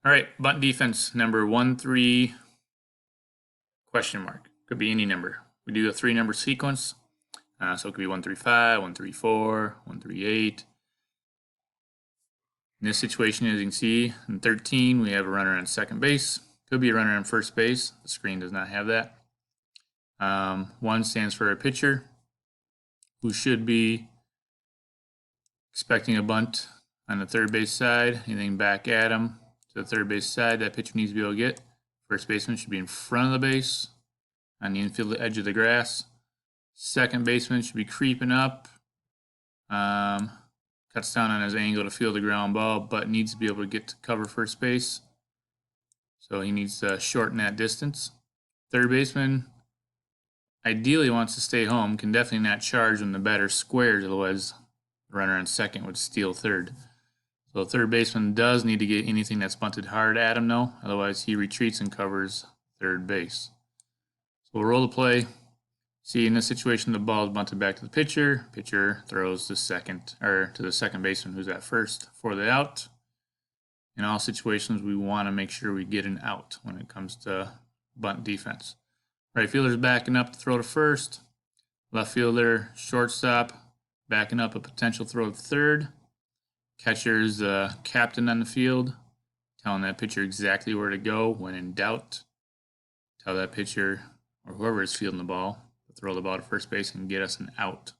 All right, bunt defense number 1-3 question mark. Could be any number. We do a 3-number sequence, so it could be 1-3-5, 1-3-4, 1-3-8. In this situation, as you can see, in 13, we have a runner on second base. Could be a runner on first base. The screen does not have that. 1 stands for a pitcher who should be expecting a bunt on the third base side. Anything back at him to the third base side, that pitcher needs to be able to get. First baseman should be in front of the base on the infield edge of the grass. Second baseman should be creeping up. Cuts down on his angle to field the ground ball, but needs to be able to get to cover first base. So he needs to shorten that distance. Third baseman ideally wants to stay home, can definitely not charge when the batter squares, otherwise the runner on second would steal third. So the third baseman does need to get anything that's bunted hard at him, though, otherwise he retreats and covers third base. So we'll roll the play. See, in this situation, the ball is bunted back to the pitcher. Pitcher throws to the second baseman who's at first for the out. In all situations, we want to make sure we get an out when it comes to bunt defense. Right fielder's backing up to throw to first. Left fielder, shortstop, backing up a potential throw to third. Catcher's the captain on the field, telling that pitcher exactly where to go when in doubt. Tell that pitcher or whoever is fielding the ball to throw the ball to first base and get us an out.